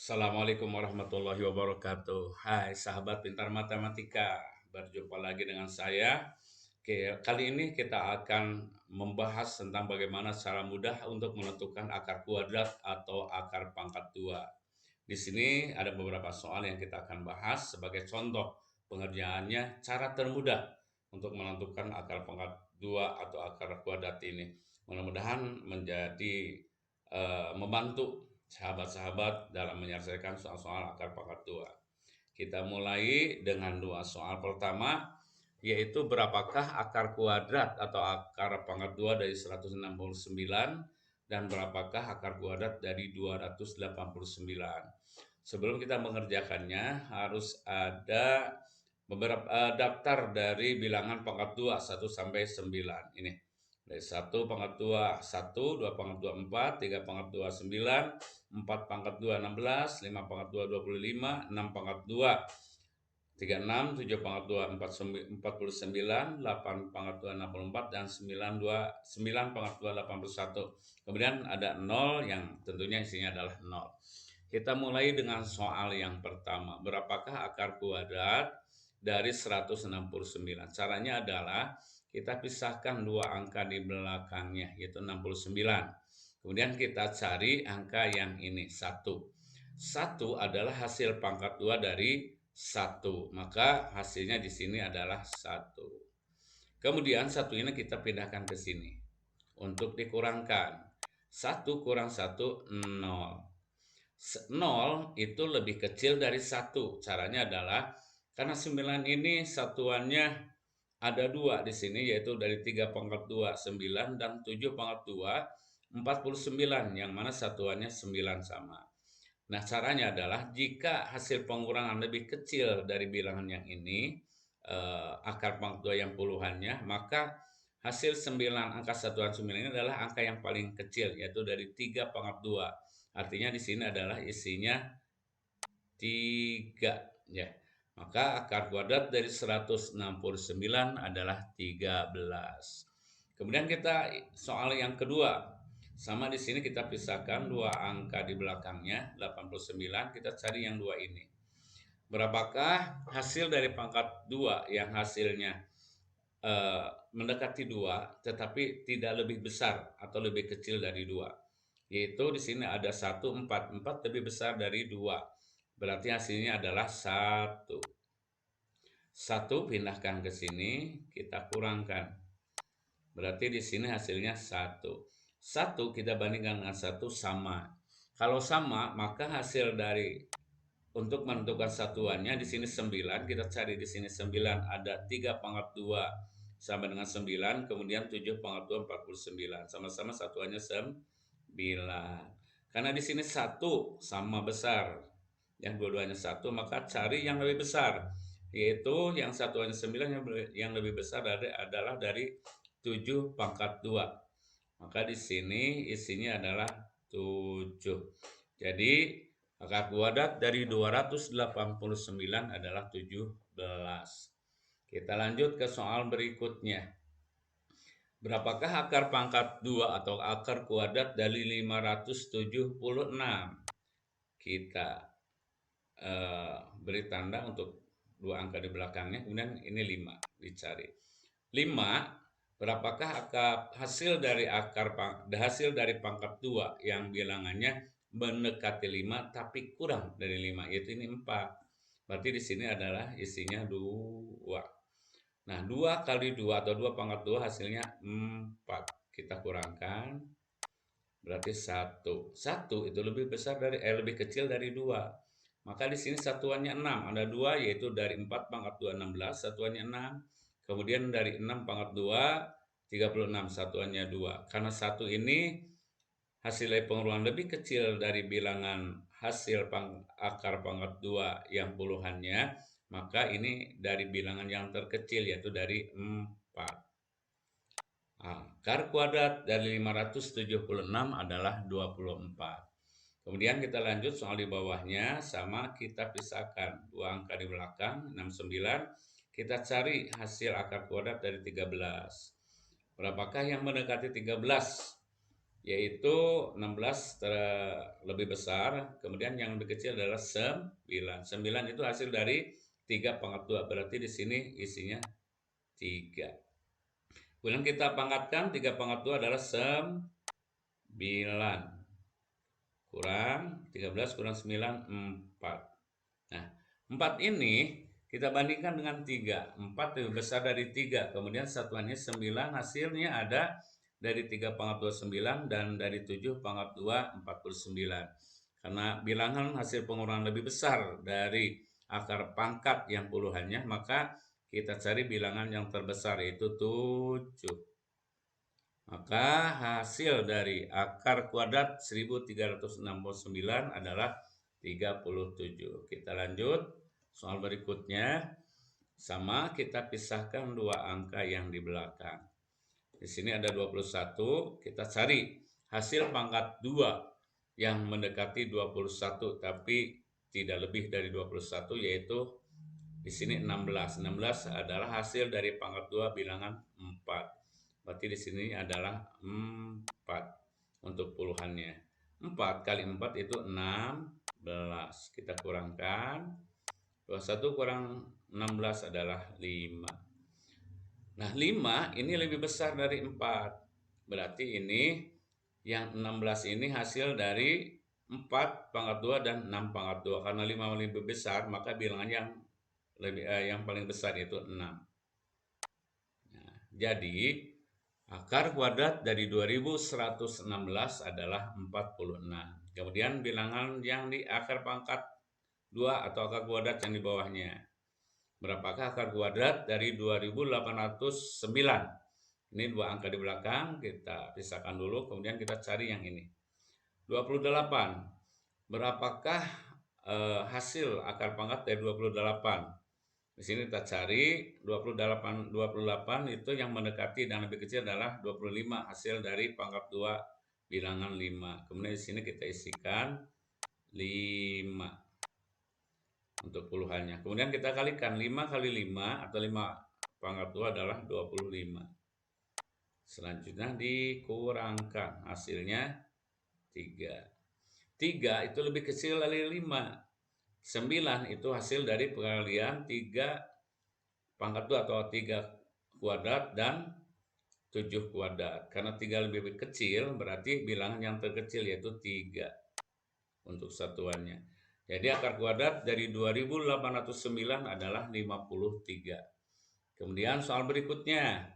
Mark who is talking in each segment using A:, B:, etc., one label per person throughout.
A: Assalamualaikum warahmatullahi wabarakatuh. Hai sahabat pintar matematika, berjumpa lagi dengan saya. Oke, kali ini kita akan membahas tentang bagaimana cara mudah untuk menentukan akar kuadrat atau akar pangkat 2. Di sini ada beberapa soal yang kita akan bahas sebagai contoh pengerjaannya cara termudah untuk menentukan akar pangkat 2 atau akar kuadrat ini. Mudah-mudahan menjadi membantu sahabat-sahabat dalam menyelesaikan soal-soal akar pangkat 2. Kita mulai dengan dua soal pertama, yaitu berapakah akar kuadrat atau akar pangkat 2 dari 169 dan berapakah akar kuadrat dari 289. Sebelum kita mengerjakannya harus ada beberapa daftar dari bilangan pangkat 2 1 sampai 9 ini. Dari 1 pangkat 2 1, 2 pangkat 2 4, 3 pangkat 2 9, 4 pangkat 2 16, 5 pangkat 2 25, 6 pangkat 2 36, 7 pangkat 2 49, 8 pangkat 2 64, dan 9 pangkat 2 81. Kemudian ada 0 yang tentunya isinya adalah 0. Kita mulai dengan soal yang pertama. Berapakah akar kuadrat dari 169? Caranya adalah kita pisahkan dua angka di belakangnya, yaitu 69. Kemudian kita cari angka yang ini, 1. 1 adalah hasil pangkat 2 dari 1. Maka hasilnya di sini adalah 1. Kemudian 1 ini kita pindahkan ke sini untuk dikurangkan. 1 kurang 1, 0. 0 itu lebih kecil dari 1. Caranya adalah karena 9 ini satuannya ada 2 di sini, yaitu dari 3 pangkat 2 9 dan 7 pangkat 2 49, yang mana satuannya 9 sama. Nah, caranya adalah jika hasil pengurangan lebih kecil dari bilangan yang ini, akar pangkat 2 yang puluhannya, maka hasil 9, angka satuan 9 ini adalah angka yang paling kecil, yaitu dari 3 pangkat 2. Artinya di sini adalah isinya 3, ya. Maka akar kuadrat dari 169 adalah 13. Kemudian kita soal yang kedua. Sama di sini kita pisahkan dua angka di belakangnya, 89, kita cari yang dua ini. Berapakah hasil dari pangkat 2 yang hasilnya mendekati 2 tetapi tidak lebih besar atau lebih kecil dari 2? Yaitu di sini ada 1, 4. 4 lebih besar dari 2. Berarti hasilnya adalah 1. 1 pindahkan ke sini, kita kurangkan. Berarti di sini hasilnya 1. 1 kita bandingkan dengan 1 sama. Kalau sama, maka hasil dari untuk menentukan satuannya di sini 9, kita cari di sini 9 ada 3 pangkat 2 sama dengan 9, kemudian 7 pangkat 2 49. Sama-sama satuannya 9. Karena di sini 1 sama besar, yang dua-duanya 1, maka cari yang lebih besar, yaitu yang satuannya 9, yang lebih besar adalah dari 7 pangkat 2. Maka di sini isinya adalah 7. Jadi akar kuadrat dari 289 adalah 17. Kita lanjut ke soal berikutnya. Berapakah akar pangkat 2 atau akar kuadrat dari 576? Kita beri tanda untuk dua angka di belakangnya, kemudian ini 5 dicari. 5, berapakah hasil dari hasil dari pangkat 2 yang bilangannya mendekati 5 tapi kurang dari 5, yaitu ini 4. Berarti di sini adalah isinya 2. Nah, 2 kali 2 atau 2 pangkat 2 hasilnya 4. Kita kurangkan, berarti 1. 1 itu lebih kecil dari 2. Maka di sini satuannya 6. Ada 2, yaitu dari 4 pangkat 2 16, satuannya 6. Kemudian dari 6 pangkat 2 36, satuannya 2. Karena 1 ini hasil dari pengurangan lebih kecil dari bilangan hasil akar pangkat 2 yang puluhannya, maka ini dari bilangan yang terkecil, yaitu dari 4. Akar kuadrat dari 576 adalah 24. Kemudian kita lanjut soal di bawahnya, sama kita pisahkan dua angka di belakang, 69. Kita cari hasil akar kuadrat dari 13. Berapakah yang mendekati 13? yaitu 16 lebih besar, kemudian yang lebih kecil adalah 9. 9 itu hasil dari 3 pangkat 2, berarti di sini isinya 3. Kemudian kita pangkatkan 3 pangkat 2 adalah 9 kurang 13 kurang 9, 4. Nah, 4 ini kita bandingkan dengan 3. 4 lebih besar dari 3. Kemudian satuannya 9, hasilnya ada dari 3 pangkat 2 9 dan dari 7 pangkat 2 49. Karena bilangan hasil pengurangan lebih besar dari akar pangkat yang puluhannya, maka kita cari bilangan yang terbesar, yaitu 7. Maka hasil dari akar kuadrat 1369 adalah 37. Kita lanjut soal berikutnya. Sama, kita pisahkan dua angka yang di belakang. Di sini ada 21, kita cari hasil pangkat 2 yang mendekati 21 tapi tidak lebih dari 21, yaitu di sini 16. 16 adalah hasil dari pangkat 2 bilangan 4. Berarti di sini adalah 4 untuk puluhannya. 4 kali 4 itu 16. Kita kurangkan. 21 kurang 16 adalah 5. Nah, 5 ini lebih besar dari 4. Berarti ini yang 16 ini hasil dari 4 pangkat 2 dan 6 pangkat 2. Karena 5 lebih besar, maka bilangan yang paling besar itu 6. Nah, jadi akar kuadrat dari 2116 adalah 46. Kemudian bilangan yang di akar pangkat 2 atau akar kuadrat yang di bawahnya. Berapakah akar kuadrat dari 2809? Ini dua angka di belakang, kita pisahkan dulu, kemudian kita cari yang ini. 28. Berapakah hasil akar pangkat dari 28? Di sini kita cari 28 itu yang mendekati dan lebih kecil adalah 25, hasil dari pangkat 2 bilangan 5. Kemudian di sini kita isikan 5 untuk puluhannya. Kemudian kita kalikan 5 kali 5 atau 5 pangkat 2 adalah 25. Selanjutnya dikurangkan, hasilnya 3. 3 itu lebih kecil dari 5. 9 itu hasil dari perkalian 3 pangkat 2 atau 3 kuadrat dan 7 kuadrat. Karena 3 lebih kecil, berarti bilangan yang terkecil yaitu 3 untuk satuannya. Jadi akar kuadrat dari 2809 adalah 53. Kemudian soal berikutnya.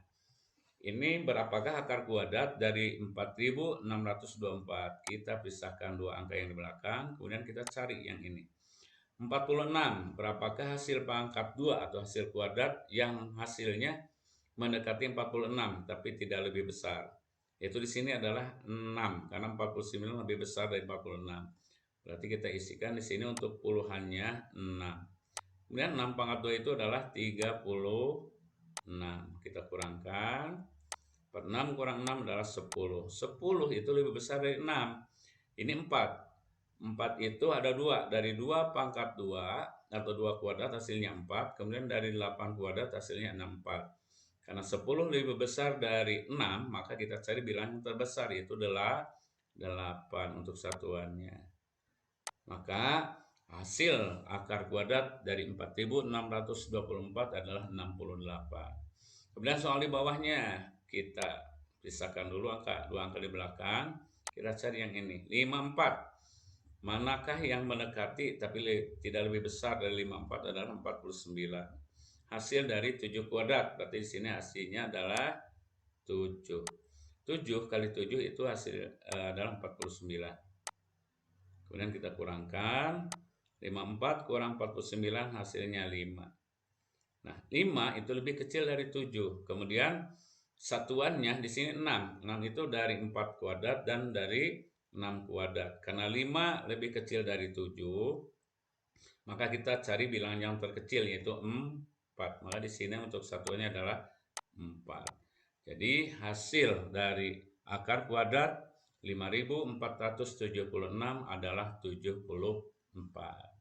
A: Ini berapakah akar kuadrat dari 4624? Kita pisahkan dua angka yang di belakang, kemudian kita cari yang ini. 46, berapakah hasil pangkat 2 atau hasil kuadrat yang hasilnya mendekati 46 tapi tidak lebih besar? Yaitu di sini adalah 6 karena 49 lebih besar dari 46. Berarti kita isikan di sini untuk puluhannya 6. Kemudian 6 pangkat 2 itu adalah 36. Kita kurangkan. 6 kurang 6 adalah 10. 10 itu lebih besar dari 6. Ini 4. 4 itu ada 2. Dari 2 pangkat 2 atau 2 kuadrat hasilnya 4. Kemudian dari 8 kuadrat hasilnya 64. Karena 10 lebih besar dari 6, maka kita cari bilangan terbesar, yaitu 8 untuk satuannya. Maka hasil akar kuadrat dari 4624 adalah 68. Kemudian soal di bawahnya, kita pisahkan dulu dua angka di belakang. Kita cari yang ini, 54. Manakah yang mendekati tapi tidak lebih besar dari 54 adalah 49. Hasil dari 7 kuadrat, berarti di sini hasilnya adalah 7. 7 kali 7 itu hasil adalah 49. Kemudian kita kurangkan, 54 kurang 49 hasilnya 5. Nah, 5 itu lebih kecil dari 7. Kemudian satuannya di sini 6. 6 itu dari 4 kuadrat dan dari 6 kuadrat. Karena 5 lebih kecil dari 7, maka kita cari bilangan yang terkecil, yaitu 4. Maka di sini untuk satuannya adalah 4. Jadi hasil dari akar kuadrat 5476 adalah 74.